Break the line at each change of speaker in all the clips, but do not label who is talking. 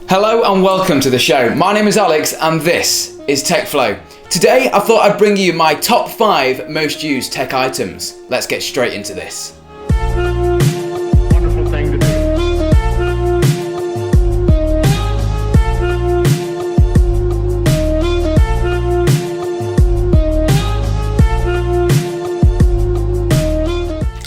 Hello and welcome to the show. My name is Alex and this is TechFlow. Today I thought I'd bring you my top 5 most used tech items. Let's get straight into this.
Wonderful thing to do.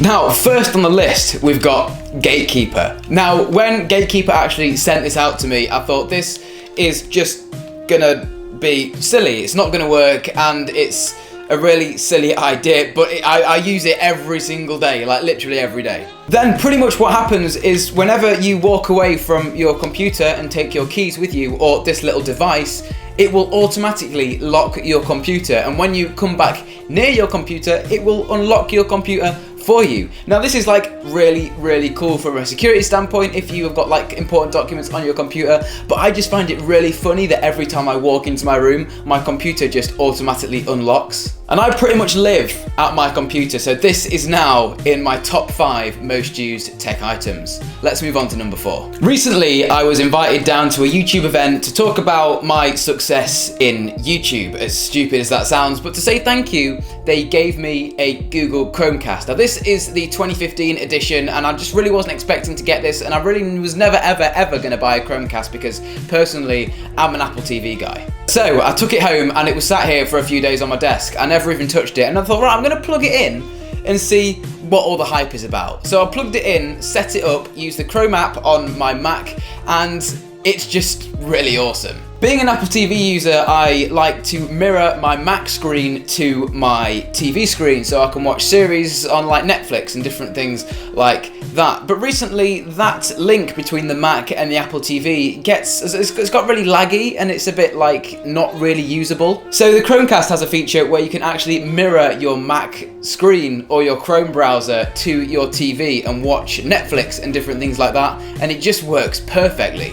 Now, first on the list, we've got Gatekeeper. Now, when Gatekeeper actually sent this out to me, I thought this is just gonna be silly. It's not gonna work, and it's a really silly idea, but I use it every single day, like literally every day. Then pretty much what happens is whenever you walk away from your computer and take your keys with you, or this little device, it will automatically lock your computer, and when you come back near your computer, it will unlock your computer for you. Now this is like really cool from a security standpoint if you have got like important documents on your computer, but I just find it really funny that every time I walk into my room, my computer just automatically unlocks. And I pretty much live at my computer, so this is now in my top 5 most used tech items. Let's move on to number 4. Recently, I was invited down to a YouTube event to talk about my success in YouTube, as stupid as that sounds, but to say thank you, they gave me a Google Chromecast. Now this is the 2015 edition, and I just really wasn't expecting to get this, and I really was never ever gonna buy a Chromecast because personally, I'm an Apple TV guy. So I took it home and it was sat here for a few days on my desk. I never even touched it, and I thought, right, I'm gonna plug it in and see what all the hype is about. So I plugged it in, set it up, used the Chrome app on my Mac, and it's just really awesome. Being an Apple TV user, I like to mirror my Mac screen to my TV screen so I can watch series on like Netflix and different things like that. But recently, that link between the Mac and the Apple TV it's got really laggy, and it's a bit like not really usable. So the Chromecast has a feature where you can actually mirror your Mac screen or your Chrome browser to your TV and watch Netflix and different things like that, and it just works perfectly.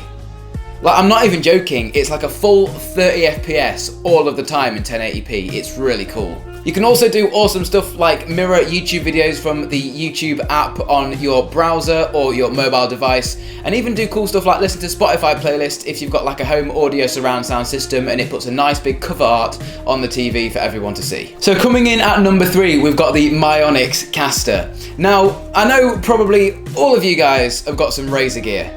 Like, I'm not even joking, it's like a full 30 FPS all of the time in 1080p. It's really cool. You can also do awesome stuff like mirror YouTube videos from the YouTube app on your browser or your mobile device, and even do cool stuff like listen to Spotify playlists if you've got like a home audio surround sound system and it puts a nice big cover art on the TV for everyone to see. So coming in at number 3, we've got the Onyx Caster. Now, I know probably all of you guys have got some Razer gear.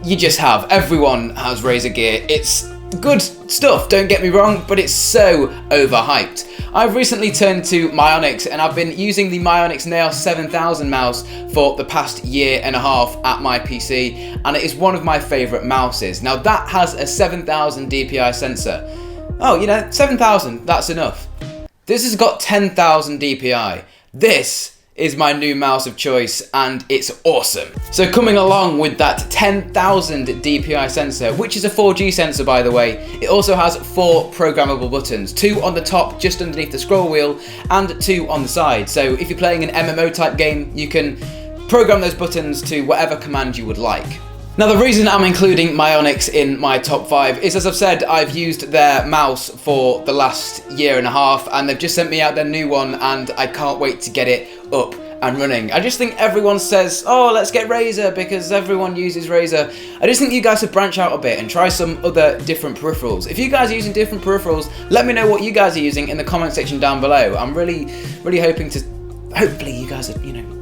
You just have. Everyone has Razer gear. It's good stuff, don't get me wrong, but it's so overhyped. I've recently turned to Onyx, and I've been using the Onyx Nail 7000 mouse for the past year and a half at my PC, and it is one of my favourite mouses. Now that has a 7000 DPI sensor. Oh, you know, 7000, that's enough. This has got 10,000 DPI. This is my new mouse of choice, and it's awesome. So coming along with that 10,000 DPI sensor, which is a 4G sensor by the way, it also has 4 programmable buttons, 2 on the top just underneath the scroll wheel and 2 on the side. So if you're playing an MMO type game, you can program those buttons to whatever command you would like. Now the reason I'm including Onyx in my top 5 is, as I've said, I've used their mouse for the last year and a half, and they've just sent me out their new one, and I can't wait to get it up and running. I just think everyone says, oh, let's get Razer because everyone uses Razer. I just think you guys should branch out a bit and try some other different peripherals. If you guys are using different peripherals, let me know what you guys are using in the comment section down below. I'm really hoping to, hopefully you guys are, you know,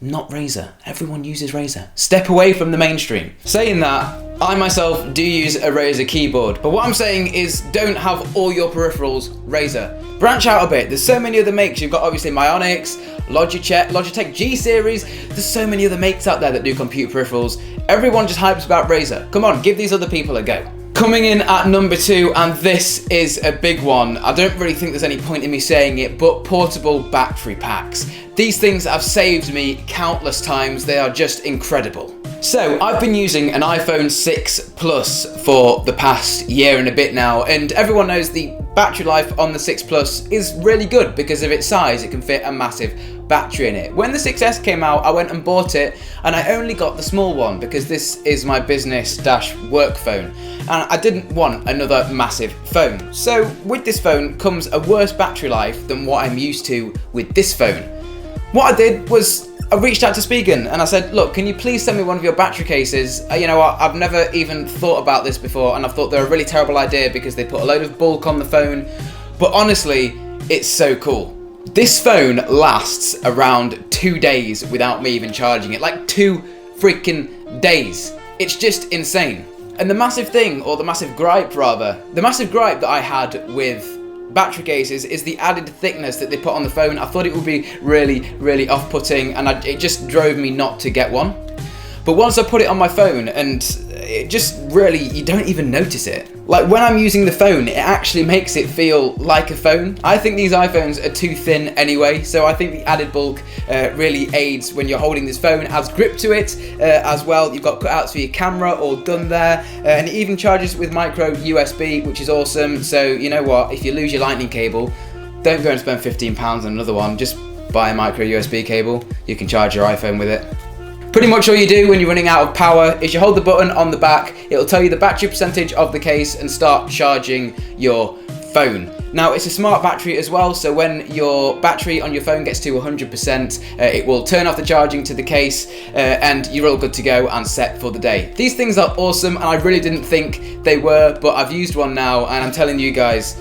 not Razer. Everyone uses Razer. Step away from the mainstream. Saying that, I myself do use a Razer keyboard, but what I'm saying is don't have all your peripherals Razer. Branch out a bit. There's so many other makes. You've got obviously Onyx, Logitech G series. There's so many other makes out there that do computer peripherals. Everyone just hypes about Razer. Come on, give these other people a go. Coming in at number 2, and this is a big one. I don't really think there's any point in me saying it, but portable battery packs. These things have saved me countless times. They are just incredible. So I've been using an iPhone 6 Plus for the past year and a bit now, and everyone knows the battery life on the 6 Plus is really good because of its size. It can fit a massive battery in it. When the 6S came out, I went and bought it, and I only got the small one because this is my business-work phone, and I didn't want another massive phone. So with this phone comes a worse battery life than what I'm used to with this phone. What I did was I reached out to Spigen and I said, look, can you please send me one of your battery cases? You know what, I've never even thought about this before, and I thought they're a really terrible idea because they put a load of bulk on the phone, but honestly, it's so cool. This phone lasts around 2 days without me even charging it, like 2 freaking days. It's just insane. And the massive thing, or the massive gripe that I had with battery cases is the added thickness that they put on the phone. I thought it would be really, really off-putting, and it just drove me not to get one. But once I put it on my phone, and it just really, you don't even notice it. Like when I'm using the phone, it actually makes it feel like a phone. I think these iPhones are too thin anyway, so I think the added bulk really aids when you're holding this phone, adds grip to it as well. You've got cutouts for your camera all done there, and it even charges with micro USB, which is awesome. So you know what, if you lose your lightning cable, don't go and spend £15 on another one, just buy a micro USB cable. You can charge your iPhone with it. Pretty much all you do when you're running out of power is you hold the button on the back, it'll tell you the battery percentage of the case and start charging your phone. Now it's a smart battery as well, so when your battery on your phone gets to 100%, it will turn off the charging to the case and you're all good to go and set for the day. These things are awesome, and I really didn't think they were, but I've used one now and I'm telling you guys,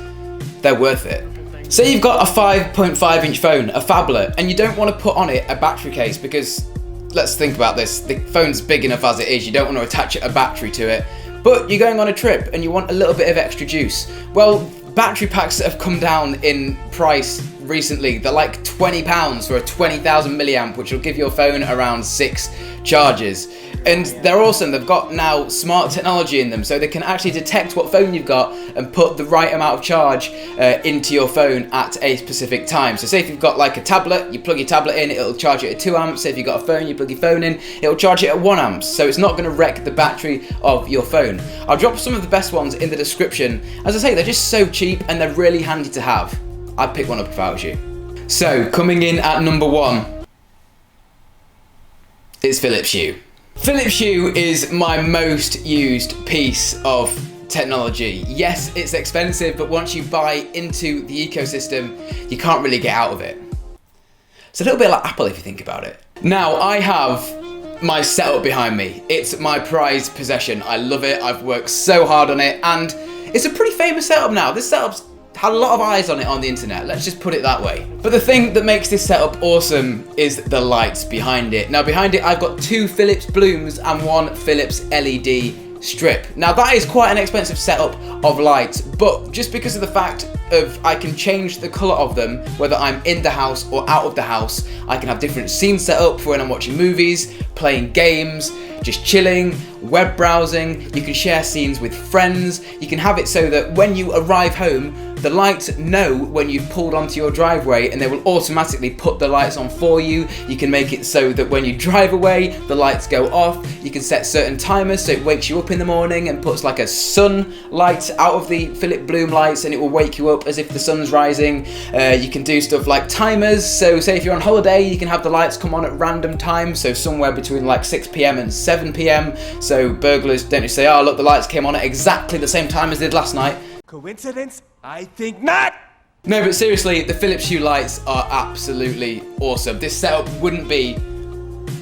they're worth it. Say you've got a 5.5 inch phone, a phablet, and you don't want to put on it a battery case because, let's think about this, the phone's big enough as it is, you don't want to attach a battery to it, but you're going on a trip and you want a little bit of extra juice. Well, battery packs that have come down in price recently, they're like £20 for a 20,000 milliamp, which will give your phone around 6 charges. And they're awesome. They've got now smart technology in them, so they can actually detect what phone you've got and put the right amount of charge into your phone at a specific time. So say if you've got like a tablet, you plug your tablet in, it'll charge it at 2 amps. Say if you've got a phone, you plug your phone in, it'll charge it at 1 amps. So it's not going to wreck the battery of your phone. I'll drop some of the best ones in the description. As I say, they're just so cheap and they're really handy to have. I'd pick one up if I was you. So coming in at number 1 is Philips Hue. Philips Hue is my most used piece of technology. Yes, it's expensive, but once you buy into the ecosystem, you can't really get out of it. It's a little bit like Apple if you think about it. Now, I have my setup behind me. It's my prized possession. I love it. I've worked so hard on it, and it's a pretty famous setup now. This setup's had a lot of eyes on it on the internet, let's just put it that way. But the thing that makes this setup awesome is the lights behind it. Now behind it I've got 2 Philips blooms and 1 Philips LED strip. Now that is quite an expensive setup of lights, but just because of the fact of I can change the colour of them whether I'm in the house or out of the house. I can have different scenes set up for when I'm watching movies, playing games, just chilling, web browsing. You can share scenes with friends. You can have it so that when you arrive home, the lights know when you've pulled onto your driveway and they will automatically put the lights on for you. You can make it so that when you drive away, the lights go off. You can set certain timers so it wakes you up in the morning and puts like a sun light out of the Philips Bloom lights and it will wake you up as if the sun's rising. You can do stuff like timers, so say if you're on holiday, you can have the lights come on at random times, so somewhere between like 6 PM and 7 PM, so burglars don't just say, oh look, the lights came on at exactly the same time as they did last night.
Coincidence? I think not!
No, but seriously, the Philips Hue lights are absolutely awesome. This setup wouldn't be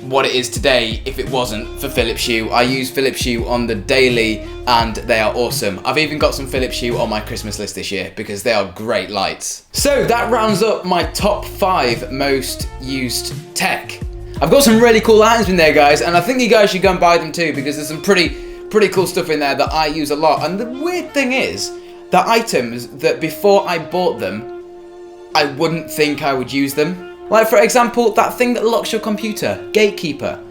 what it is today if it wasn't for Philips Hue. I use Philips Hue on the daily and they are awesome. I've even got some Philips Hue on my Christmas list this year because they are great lights. So that rounds up my top 5 most used tech. I've got some really cool items in there, guys, and I think you guys should go and buy them too because there's some pretty cool stuff in there that I use a lot. And the weird thing is, the items that before I bought them, I wouldn't think I would use them. Like for example, that thing that locks your computer, Gatekeeper.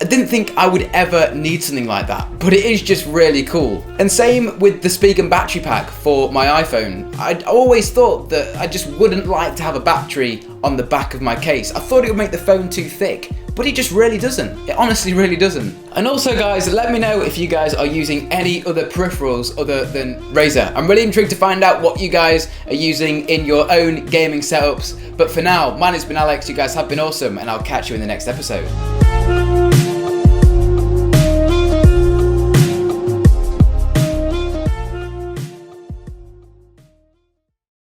I didn't think I would ever need something like that, but it is just really cool. And same with the Spigen battery pack for my iPhone. I always thought that I just wouldn't like to have a battery on the back of my case. I thought it would make the phone too thick, but it just really doesn't. It honestly really doesn't. And also guys, let me know if you guys are using any other peripherals other than Razer. I'm really intrigued to find out what you guys are using in your own gaming setups. But for now, mine has been Alex, you guys have been awesome, and I'll catch you in the next episode.